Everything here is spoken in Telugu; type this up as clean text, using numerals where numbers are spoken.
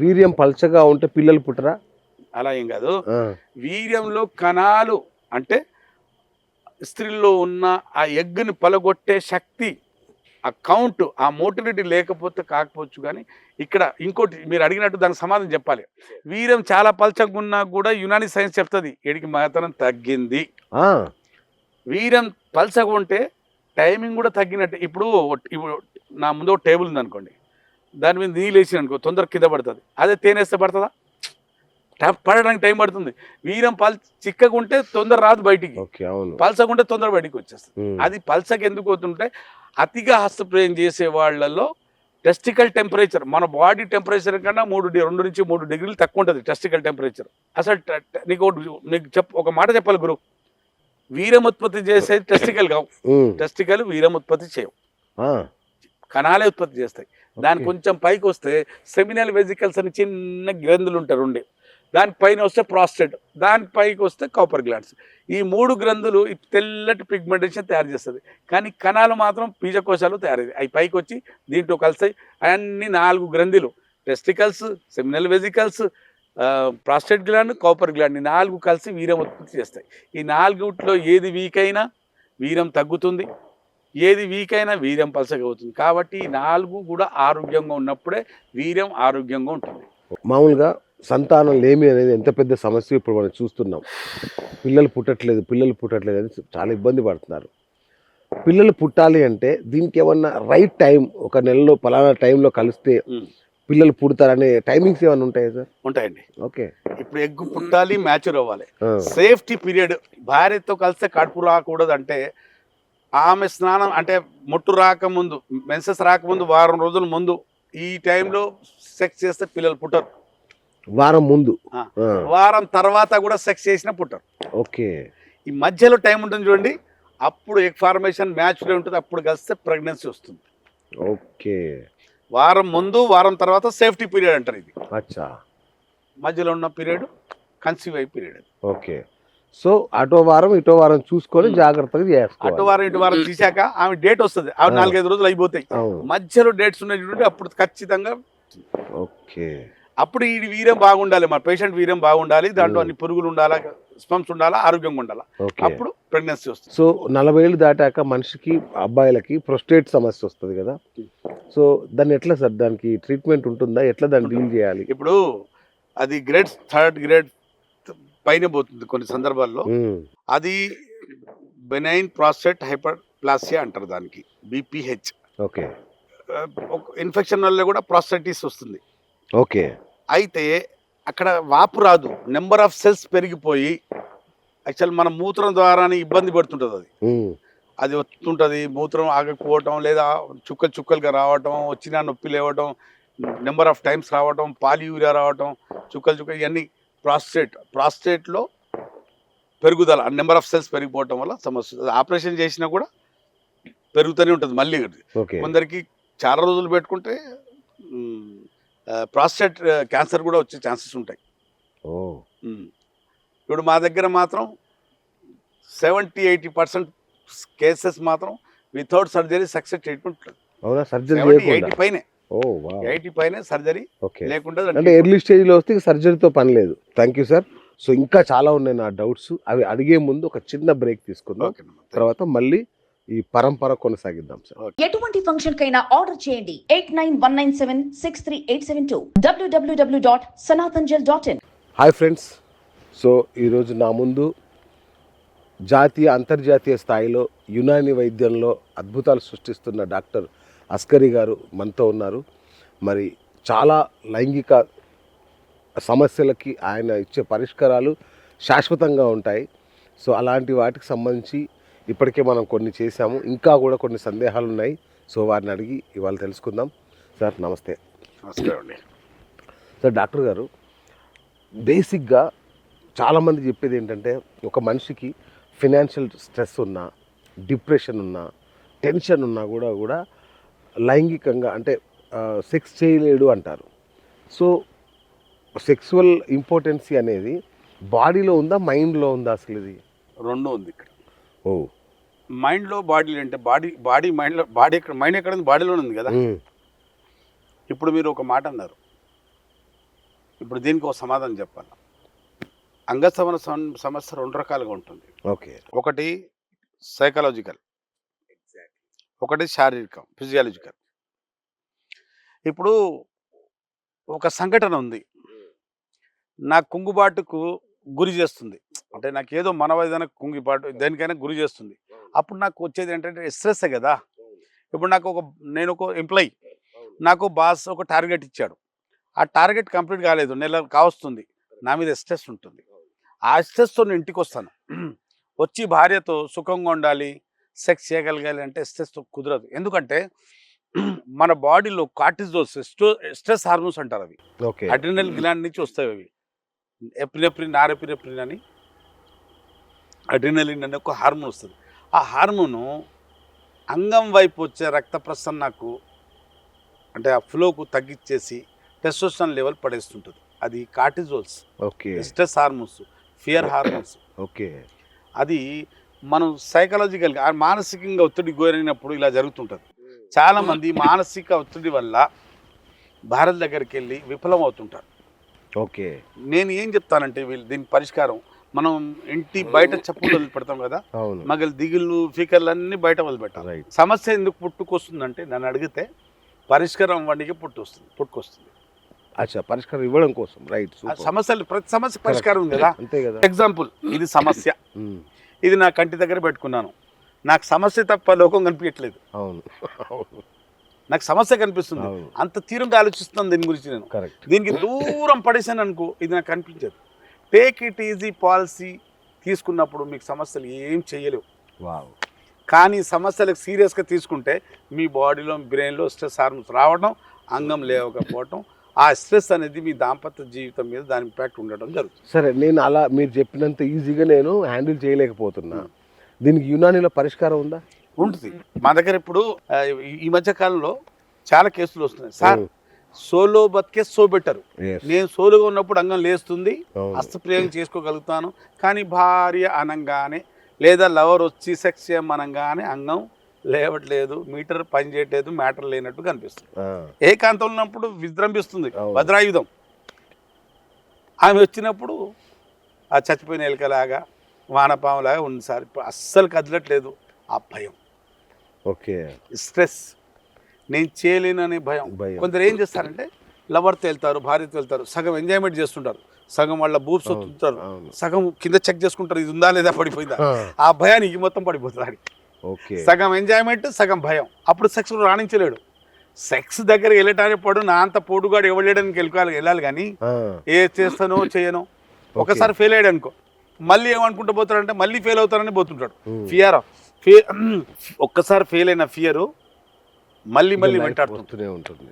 వీర్యం పల్చగా ఉంటే పిల్లలు పుట్టరా? అలా ఏం కాదు. వీర్యంలో కణాలు అంటే స్త్రీల్లో ఉన్న ఆ ఎగ్గుని పలగొట్టే శక్తి, ఆ కౌంట్, ఆ మోటిలిటీ లేకపోతే కాకపోవచ్చు. కానీ ఇక్కడ ఇంకోటి మీరు అడిగినట్టు దానికి సమాధానం చెప్పాలి. వీర్యం చాలా పల్చగా ఉన్నా కూడా యునాని సైన్స్ చెప్తుంది వీడికి మగతనం తగ్గింది. వీర్యం పల్చగా ఉంటే టైమింగ్ కూడా తగ్గినట్టు. ఇప్పుడు నా ముందు ఒక టేబుల్ ఉంది అనుకోండి, దాని మీద నీళ్ళు వేసి అనుకో తొందర కింద పడుతుంది. అదే తేనేస్తే పడుతుందా? పడడానికి టైం పడుతుంది. వీర్యం చిక్కగా ఉంటే తొందర రాదు బయటికి, పల్చగుంటే తొందర బయటికి వచ్చేస్తుంది. అది పల్చగా ఎందుకు అవుతుంటే అతిగా హస్తప్రయం చేసే వాళ్ళలో టెస్టికల్ టెంపరేచర్ మన బాడీ టెంపరేచర్ కన్నా 2 నుంచి 3 డిగ్రీలు తక్కువ ఉంటుంది టెస్టికల్ టెంపరేచర్. అసలు నీకు ఒక మాట చెప్పాలి గురు, వీర్యం ఉత్పత్తి చేసేది టెస్టికల్ కావు. టెస్టికల్ వీర్యం ఉత్పత్తి చేయవు, కణాలే ఉత్పత్తి చేస్తాయి. దాని కొంచెం పైకి వస్తే సెమినల్ వెజికల్స్ అని చిన్న గ్రంథులు ఉంటారు ఉండే, దానిపైన వస్తే ప్రాస్టేట్, దానిపైకి వస్తే కాపర్ గ్లాండ్స్. ఈ 3 గ్రంథులు తెల్లటి పిగ్మెంటేషన్ తయారు చేస్తుంది. కానీ కణాలు మాత్రం బీజకోశాలు తయారయ్యాయి. అవి పైకి వచ్చి దీంట్లో కలిసాయి. అన్ని 4 గ్రంథులు, testicles, seminal vesicles, prostate gland, Cowper gland, 4 కలిసి వీర్యం ఉత్పత్తి చేస్తాయి. ఈ 4 ఏది వీక్ అయినా వీర్యం తగ్గుతుంది, ఏది వీక్ అయినా వీర్యం పలసగా అవుతుంది. కాబట్టి ఈ 4 కూడా ఆరోగ్యంగా ఉన్నప్పుడే వీర్యం ఆరోగ్యంగా ఉంటుంది. మామూలుగా సంతానం లేమి అనేది ఎంత పెద్ద సమస్య ఇప్పుడు మనం చూస్తున్నాం. పిల్లలు పుట్టట్లేదు అని చాలా ఇబ్బంది పడుతున్నారు. పిల్లలు పుట్టాలి అంటే దీనికి ఏమన్నా రైట్ టైం, ఒక నెలలో పలానా టైంలో కలిస్తే పిల్లలు పుడతారనే టైమింగ్స్ ఏమైనా ఉంటాయా సార్? ఉంటాయండి. ఓకే. ఇప్పుడు ఎగ్గు పుట్టాలి, మ్యాచ్యూర్ అవ్వాలి, సేఫ్టీ పీరియడ్. భార్యతో కలిస్తే కడుపు రాకూడదు అంటే ఆమె స్నానం అంటే ముట్టు రాకముందు, మెన్సెస్ రాకముందు వారం రోజుల ముందు ఈ టైంలో సెక్స్ చేస్తే పిల్లలు పుట్టరు. వారం ముందు, వారం తర్వాత కూడా సెక్స్ చేసినా పుట్టరు. ఓకే. ఈ మధ్యలో టైం ఉంటుంది చూడండి, అప్పుడు ఎగ్ ఫార్మేషన్ మ్యాచ్లో ఉంటుంది, అప్పుడు కలిస్తే ప్రెగ్నెన్సీ వస్తుంది. ఓకే. వారం ముందు వారం తర్వాత సేఫ్టీ పీరియడ్ అంటారు ఇది. అచ్చా. మధ్యలో ఉన్న పీరియడ్ కన్సీవ్ అయ్యే పీరియడ్. ఓకే. సో అటో వారం ఇటో వారం చూసుకొని జాగ్రత్తగా చేసుకోవాలి. అటో వారం ఇటు వారం తీసాక ఆమె డేట్ వస్తుంది, అవి 4-5 రోజులు అయిపోతాయి. మధ్యలో డేట్స్ ఉన్నాయి చూడండి, అప్పుడు ఖచ్చితంగా. ఓకే. అప్పుడు ఈ వీర్యం బాగుండాలి, మా పేషెంట్ వీర్యం బాగుండాలి, దాంట్లో అన్ని పురుగులు ఉండాలా, స్పమ్స్ ఉండాలా, ఆరోగ్యంగా ఉండాలా, అప్పుడు ప్రెగ్నెన్సీ వస్తుంది. సో 40 ఏళ్ళు దాటాక మనిషికి, అబ్బాయిలకి ప్రొస్టేట్ సమస్య వస్తుంది కదా, సో దాన్ని ఎట్లా సార్, దానికి ట్రీట్మెంట్ ఉంటుందా, ఎట్లా దాన్ని డీల్ చేయాలి? ఇప్పుడు అది గ్రేడ్ 3rd గ్రేడ్ పైన పోతుంది కొన్ని సందర్భాల్లో. అది బెనైన్ ప్రాస్టేట్ హైపర్ప్లాసియా అంటారు దానికి, BPH. ఓకే. ఇన్ఫెక్షన్ వల్ల కూడా ప్రాస్టైటిస్ వస్తుంది. ఓకే. అయితే అక్కడ వాపు రాదు, నెంబర్ ఆఫ్ సెల్స్ పెరిగిపోయి యాక్చువల్ మన మూత్రం ద్వారానే ఇబ్బంది పడుతుంటుంది. అది వస్తుంటుంది, మూత్రం ఆగకపోవటం, లేదా చుక్కలుగా రావటం, వచ్చినా నొప్పి లేవటం, నెంబర్ ఆఫ్ టైమ్స్ రావటం, పాలియూరియా రావటం, చుక్కలు ఇవన్నీ ప్రాస్టేట్లో పెరుగుదల, నెంబర్ ఆఫ్ సెల్స్ పెరిగిపోవటం వల్ల సమస్య. ఆపరేషన్ చేసినా కూడా పెరుగుతూనే ఉంటుంది. మళ్ళీ కొందరికి చాలా రోజులు పెట్టుకుంటే ప్రాస్టేట్ క్యాన్సర్ కూడా వచ్చే ఛాన్సెస్ ఉంటాయి. ఇప్పుడు మా దగ్గర మాత్రం 70-80% కేసెస్ మాత్రం వితౌట్ సర్జరీ సక్సెస్ ట్రీట్మెంట్ ఉంటుంది. 70-80 పైనే, 80 పైనే సర్జరీ లేకుండా. అంటే ఎర్లీ స్టేజ్లో వస్తే సర్జరీతో పని లేదు. Thank you sir. సో ఇంకా చాలా ఉన్నాయి నా డౌట్స్, అవి అడిగే ముందు ఒక చిన్న బ్రేక్ తీసుకుందాం, తర్వాత మళ్ళీ ఈ పరంపర కొనసాగిద్దాం సార్. ఎటువంటి ఫంక్షన్ కైనా ఆర్డర్ చేయండి 8919763872 www.sanatanjal.in. Hi friends. సో ఈరోజు నా ముందు జాతీయ అంతర్జాతీయ స్థాయిలో యునాని వైద్యంలో అద్భుతాలు సృష్టిస్తున్న డాక్టర్ అస్కరీ గారు మనతో ఉన్నారు. మరి చాలా లైంగిక సమస్యలకి ఆయన ఇచ్చే పరిష్కారాలు శాశ్వతంగా ఉంటాయి. సో అలాంటి వాటికి సంబంధించి ఇప్పటికే మనం కొన్ని చేశాము, ఇంకా కూడా కొన్ని సందేహాలు ఉన్నాయి. సో వారిని అడిగి ఇవాళ తెలుసుకుందాం. సార్ నమస్తే. నమస్కారం అండి. సార్ డాక్టర్ గారు, బేసిక్గా చాలామంది చెప్పేది ఏంటంటే, ఒక మనిషికి ఫినాన్షియల్ స్ట్రెస్ ఉన్నా, డిప్రెషన్ ఉన్నా, టెన్షన్ ఉన్నా కూడా లైంగికంగా అంటే సెక్స్ చేయలేడు అంటారు. సో సెక్సువల్ ఇంపార్టెన్సీ అనేది బాడీలో ఉందా, మైండ్లో ఉందా? అసలు ఇది రెండు ఉంది ఇక్కడ. ఓ, మైండ్లో బాడీలో అంటే బాడీ మైండ్లో, బాడీ ఎక్కడ, మైండ్ ఎక్కడ ఉంది, బాడీలో ఉంది కదా. ఇప్పుడు మీరు ఒక మాట అన్నారు, ఇప్పుడు దీనికి ఒక సమాధానం చెప్పాలి. అంగస్తవన సమస్య 2 రకాలుగా ఉంటుంది. ఓకే. ఒకటి సైకలాజికల్, ఒకటి శారీరకం, ఫిజియాలజికల్. ఇప్పుడు ఒక సంఘటన ఉంది, నా కుంగుబాటుకు గురి చేస్తుంది, అంటే నాకు ఏదో మనవైదన కుంగిబాటు దేనికైనా గురి చేస్తుంది. అప్పుడు నాకు వచ్చేది ఏంటంటే స్ట్రెస్సే కదా. ఇప్పుడు నేను ఒక ఎంప్లాయీ, నాకు బాస్ ఒక టార్గెట్ ఇచ్చాడు, ఆ టార్గెట్ కంప్లీట్ కాలేదు, నెల కావస్తుంది, నా మీద స్ట్రెస్ ఉంటుంది. ఆ స్ట్రెస్తో నేను ఇంటికి వస్తాను, వచ్చి భార్యతో సుఖంగా ఉండాలి, సెక్స్ చేయగలగాలి అంటే స్ట్రెస్తో కుదరదు. ఎందుకంటే మన బాడీలో కార్టిజోల్, స్ట్రెస్ హార్మోన్స్ అంటారు అవి, ఓకే. అడ్రినల్ గ్లాండ్ నుంచి వస్తాయి అవి. ఎపినెఫ్రిన్, నారెపినెఫ్రిన్ అని, అడ్రినలిన్ అనే ఒక హార్మోన్ వస్తుంది. ఆ హార్మోను అంగం వైపు వచ్చే రక్త ప్రసరణకు, అంటే ఆ ఫ్లోకు తగ్గించేసి టెస్టోస్టెరాన్ లెవెల్ పడేస్తుంటుంది. అది cortisols, okay. Stress hormones, fear hormones. Okay. అది మనం సైకలాజికల్గా మానసికంగా ఒత్తిడి గురైనప్పుడు ఇలా జరుగుతుంటుంది. చాలామంది మానసిక ఒత్తిడి వల్ల భారత్ దగ్గరికి వెళ్ళి విఫలం అవుతుంటారు. ఓకే. నేను ఏం చెప్తానంటే దీని పరిష్కారం, మనం ఇంటి బయట చెప్పులు వదిలిపెడతాం కదా, అవును. మగలు దిగులు ఫికర్లు అన్నీ బయట వదిలిపెట్టాలి. రైట్. సమస్య ఎందుకు పుట్టుకొస్తుందంటే నన్ను అడిగితే పరిష్కారం వాడికి పుట్టుకొస్తుంది. అచ్చా, పరిష్కారం ఇవ్వడం కోసం. రైట్. ఆ సమస్యలు, ప్రతి సమస్య పరిష్కారం ఉంది కదా. అంతే కదా. ఎగ్జాంపుల్, ఇది సమస్య, ఉమ్. ఇది నా కంటి దగ్గర పెట్టుకున్నాను, నాకు సమస్య తప్ప లోకం కనిపించట్లేదు, అవును. అవును. నాకు సమస్య కనిపిస్తుంది, అవును. అంత తీవ్రంగా ఆలోచిస్తున్నాను దీని గురించి నేను. కరెక్ట్. దీనికి దూరం పడేసాను అనుకో, ఇది నాకు కనిపించదు. టేక్ ఇట్ ఈజీ పాలసీ తీసుకున్నప్పుడు మీకు సమస్యలు ఏం చేయలేవు. వావ్. కానీ సమస్యలకు సీరియస్గా తీసుకుంటే మీ బాడీలో, బ్రెయిన్లో స్ట్రెస్ హార్మోన్స్ రావడం, అంగం లేవకపోవడం, ఆ స్ట్రెస్ అనేది మీ దాంపత్య జీవితం మీద దాని ఇంపాక్ట్ ఉండడం జరుగుతుంది. సరే, నేను అలా మీరు చెప్పినంత ఈజీగా నేను హ్యాండిల్ చేయలేకపోతున్నా, దీనికి యునానీలో పరిష్కారం ఉందా? ఉంటుంది మా దగ్గర. ఇప్పుడు ఈ మధ్య కాలంలో చాలా కేసులు వస్తున్నాయి సార్. సోలో బతికే సో బెటర్. Yes. నేను సోలోగా ఉన్నప్పుడు అంగం లేస్తుంది, అవును. హస్తప్రయోగం చేసుకోగలుగుతాను, కానీ భార్య అనంగానే లేదా లవర్ వచ్చి సెక్స్ చేయమనగానే అంగం లేవట్లేదు, మీటర్ పని చేయట్లేదు, మ్యాటర్ లేనట్టు కనిపిస్తుంది. ఏకాంతం ఉన్నప్పుడు విజృంభిస్తుంది అవును. భద్రాయుధం. ఆమె వచ్చినప్పుడు ఆ చచ్చిపోయిన ఎలుకలాగా, వానపాములాగా ఉంది సార్, ఇప్పుడు అస్సలు కదలట్లేదు. ఆ భయం, ఓకే. స్ట్రెస్, నేను చేయలేననే భయం. కొందరు ఏం చేస్తారంటే లవర్తో వెళ్తారు, భార్యతో వెళ్తారు, సగం ఎంజాయ్మెంట్ చేస్తుంటారు, సగం వాళ్ళ బూబ్స్ వస్తుంటారు, సగం కింద చెక్ చేసుకుంటారు, ఇది ఉందా లేదా, పడిపోయిందా. ఆ భయానికి మొత్తం పడిపోతుంది. ఓకే. సగం ఎంజాయ్మెంట్, సగం భయం. అప్పుడు సెక్స్ రాణించలేడు. సెక్స్ దగ్గర వెళ్ళటానికి పడు నా అంత పోటుగాడు ఇవ్వలేడానికి వెళ్ళాలి కానీ ఏ చేస్తానో చేయనో. ఒకసారి ఫెయిల్ అయ్యాడు అనుకో, మళ్ళీ ఏమనుకుంటూ పోతాడంటే మళ్ళీ ఫెయిల్ అవుతానని పోతుంటాడు. ఒక్కసారి ఫెయిల్ అయిన ఫియరు మళ్ళీ వెంటాడుతూనే ఉంటుంది.